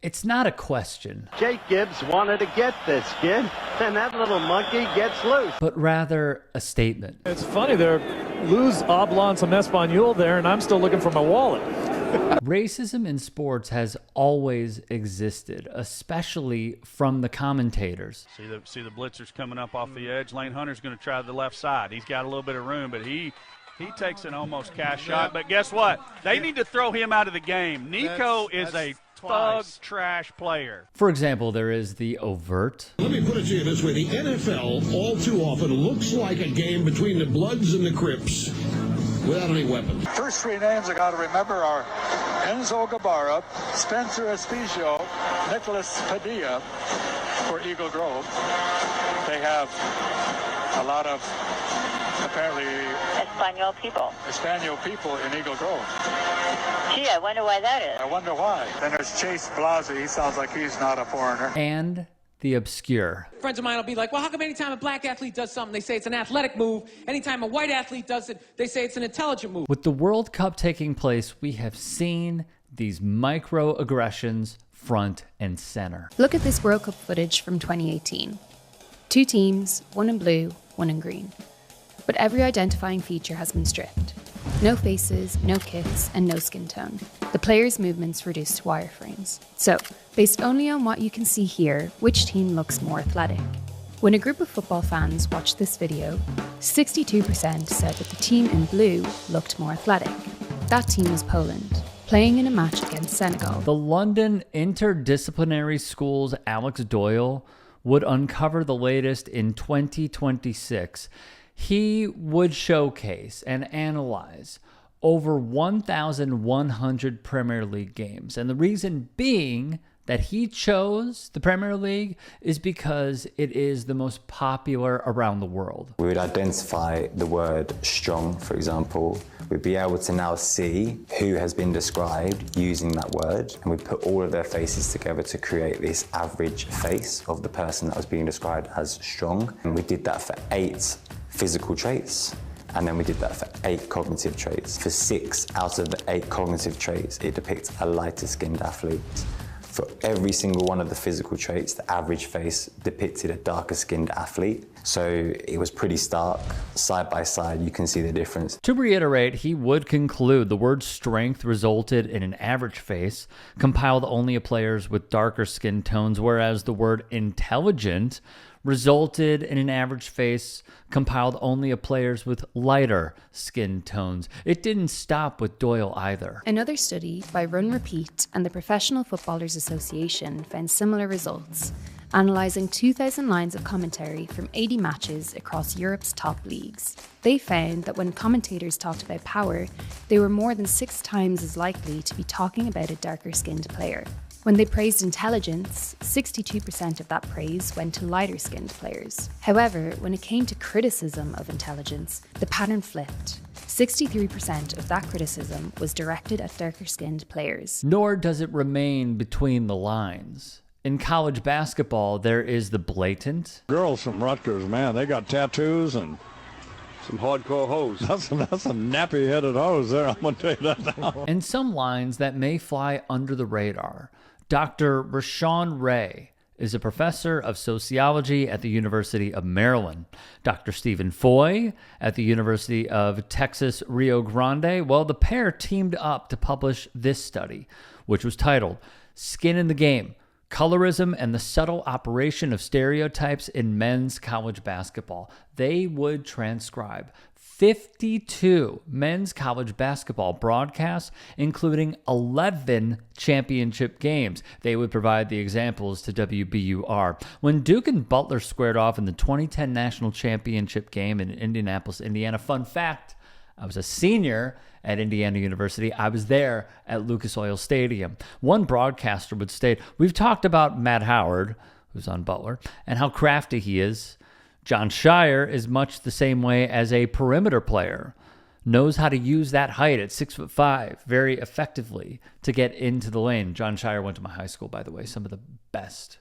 It's not a question. Jake Gibbs wanted to get this kid, and that little monkey gets loose. But rather a statement. It's funny, they lose Oblong some Espanol there, and I'm still looking for my wallet. Racism in sports has always existed, especially from the commentators. See the blitzers coming up off the edge. Lane Hunter's going to try the left side. He's got a little bit of room, but he takes an almost cash shot. But guess what? They need to throw him out of the game. Nico is a thug trash player. For example, there is the overt. Let me put it to you this way. The NFL all too often looks like a game between the Bloods and the Crips without any weapons. First three names I got to remember are Enzo Gabarra, Spencer Espicio, Nicholas Padilla for Eagle Grove. They have a lot of apparently Espanol people in Eagle Grove. Gee, I wonder why that is. I wonder why. Then there's Chase Blasey. He sounds like he's not a foreigner. And the obscure. Friends of mine will be like, well, how come anytime a black athlete does something, they say it's an athletic move? Anytime a white athlete does it, they say it's an intelligent move. With the World Cup taking place, we have seen these microaggressions front and center. Look at this World Cup footage from 2018. Two teams, one in blue, one in green. But every identifying feature has been stripped. No faces, no kits, and no skin tone. The players' movements reduced to wireframes. So, based only on what you can see here, which team looks more athletic? When a group of football fans watched this video, 62% said that the team in blue looked more athletic. That team was Poland, playing in a match against Senegal. The London Interdisciplinary School's Alex Doyle would uncover the latest in 2026. He would showcase and analyze over 1,100 Premier League games. And the reason being that he chose the Premier League is because it is the most popular around the world. We would identify the word strong, for example. We'd be able to now see who has been described using that word, and we put all of their faces together to create this average face of the person that was being described as strong. And we did that for 8 physical traits, and then we did that for 8 cognitive traits. For 6 out of the 8 cognitive traits, it depicts a lighter skinned athlete. For every single one of the physical traits, the average face depicted a darker skinned athlete. So it was pretty stark. Side by side, you can see the difference. To reiterate, he would conclude the word strength resulted in an average face, compiled only of players with darker skin tones, whereas the word intelligent resulted in an average face compiled only of players with lighter skin tones. It didn't stop with Doyle either. Another study by Run Repeat and the Professional Footballers Association found similar results, analysing 2,000 lines of commentary from 80 matches across Europe's top leagues. They found that when commentators talked about power, they were more than 6 times as likely to be talking about a darker-skinned player. When they praised intelligence, 62% of that praise went to lighter-skinned players. However, when it came to criticism of intelligence, the pattern flipped. 63% of that criticism was directed at darker-skinned players. Nor does it remain between the lines. In college basketball, there is the blatant. Girls from Rutgers, man, they got tattoos and Some hardcore hoes. that's a nappy-headed hose there, I'm going to tell you that now. And some lines that may fly under the radar. Dr. Rashawn Ray is a professor of sociology at the University of Maryland. Dr. Stephen Foy at the University of Texas, Rio Grande. Well, the pair teamed up to publish this study, which was titled Skin in the Game: Colorism and the Subtle Operation of Stereotypes in Men's College Basketball. They would transcribe 52 men's college basketball broadcasts, including 11 championship games. They would provide the examples to WBUR. When Duke and Butler squared off in the 2010 national championship game in Indianapolis, Indiana, fun fact, I was a senior at Indiana University. I was there at Lucas Oil Stadium. One broadcaster would state, "We've talked about Matt Howard," who's on Butler, "and how crafty he is. John Shire is much the same way as a perimeter player. Knows how to use that height at 6'5" very effectively to get into the lane." John Shire went to my high school, by the way. Some of the best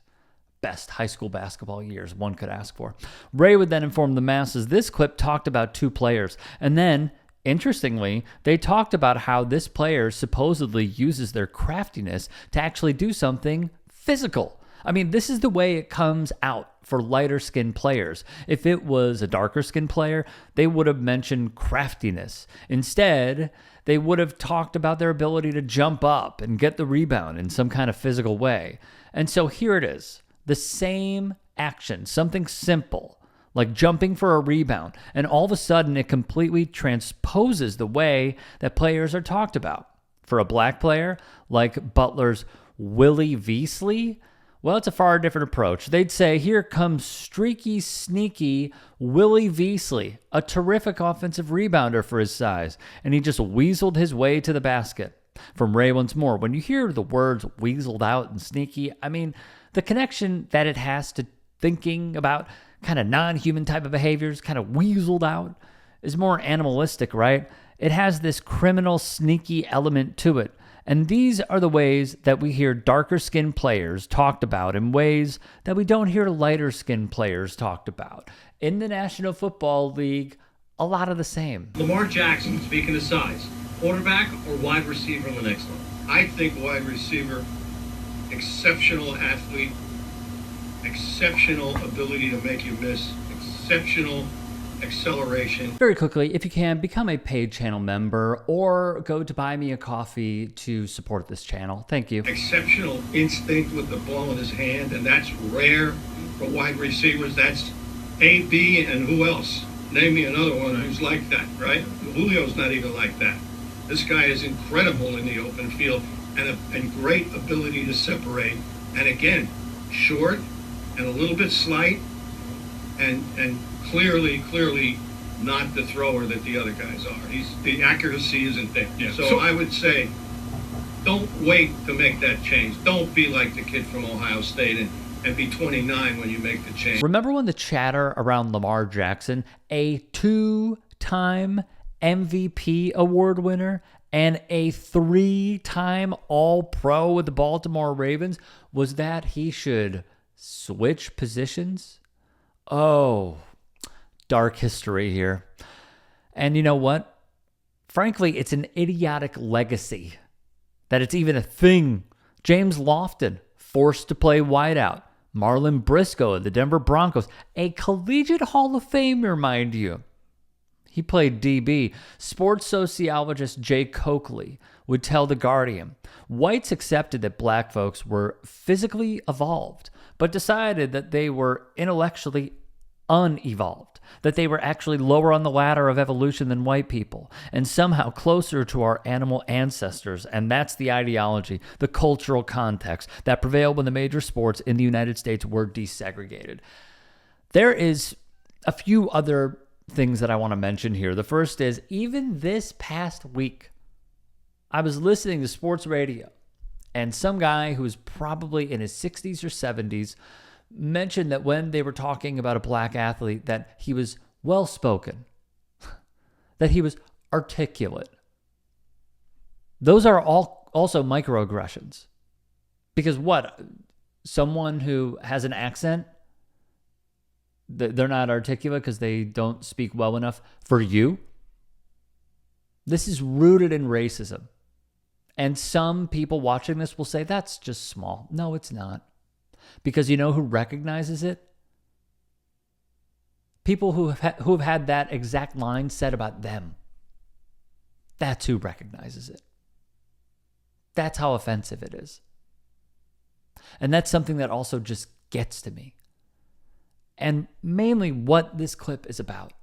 high school basketball years one could ask for. Ray would then inform the masses. This clip talked about 2 players, and then Interestingly, they talked about how this player supposedly uses their craftiness to actually do something physical. I mean, this is the way it comes out for lighter skinned players. If it was a darker skinned player, they would have mentioned craftiness. Instead, they would have talked about their ability to jump up and get the rebound in some kind of physical way. And so here it is, the same action, something simple, like jumping for a rebound, and all of a sudden it completely transposes the way that players are talked about. For a black player, like Butler's Willie Veasley, well, it's a far different approach. They'd say, here comes streaky, sneaky Willie Veasley, a terrific offensive rebounder for his size, and he just weaseled his way to the basket. From Ray once more, when you hear the words weaseled out and sneaky, I mean, the connection that it has to thinking about kind of non-human type of behaviors, kind of weaseled out, is more animalistic, right? It has this criminal, sneaky element to it. And these are the ways that we hear darker-skinned players talked about in ways that we don't hear lighter-skinned players talked about. In the National Football League, a lot of the same. Lamar Jackson, speaking of size, quarterback or wide receiver on the next level? I think wide receiver, exceptional athlete, exceptional ability to make you miss, exceptional acceleration. Very quickly, if you can, become a paid channel member or go to Buy Me a Coffee to support this channel. Thank you. Exceptional instinct with the ball in his hand, and that's rare for wide receivers. That's AB and who else? Name me another one who's like that, right? Julio's not even like that. This guy is incredible in the open field and great ability to separate. And again, short and a little bit slight and clearly not the thrower that the other guys are. The accuracy isn't there. Yeah. So I would say, don't wait to make that change. Don't be like the kid from Ohio State and be 29 when you make the change. Remember when the chatter around Lamar Jackson, a 2-time MVP award winner and a 3-time All-Pro with the Baltimore Ravens, was that he should switch positions? Oh, dark history here. And you know what? Frankly, it's an idiotic legacy that it's even a thing. James Lofton, forced to play wideout. Marlon Briscoe of the Denver Broncos, a collegiate Hall of Famer, mind you. He played DB. Sports sociologist Jay Coakley would tell The Guardian, whites accepted that black folks were physically evolved, but decided that they were intellectually unevolved, that they were actually lower on the ladder of evolution than white people, and somehow closer to our animal ancestors. And that's the ideology, the cultural context that prevailed when the major sports in the United States were desegregated. There is a few other things that I want to mention here. The first is, even this past week, I was listening to sports radio, and some guy who was probably in his 60s or 70s mentioned that when they were talking about a black athlete, that he was well-spoken, that he was articulate. Those are all also microaggressions. Because what? Someone who has an accent, they're not articulate because they don't speak well enough for you? This is rooted in racism. And some people watching this will say, that's just small. No, it's not. Because you know who recognizes it? People who have had that exact line said about them. That's who recognizes it. That's how offensive it is. And that's something that also just gets to me. And mainly what this clip is about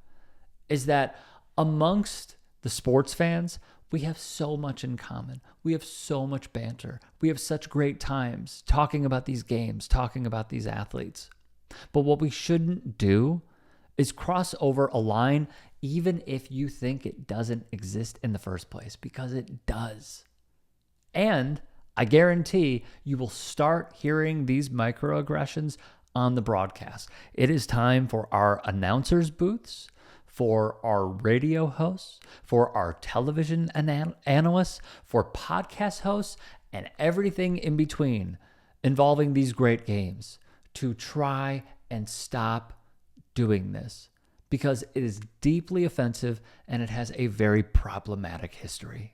is that amongst the sports fans, we have so much in common. We have so much banter. We have such great times talking about these games, talking about these athletes. But what we shouldn't do is cross over a line, even if you think it doesn't exist in the first place, because it does. And I guarantee you will start hearing these microaggressions on the broadcast. It is time for our announcers' booths, for our radio hosts, for our television analysts, for podcast hosts, and everything in between involving these great games to try and stop doing this. because it is deeply offensive and it has a very problematic history.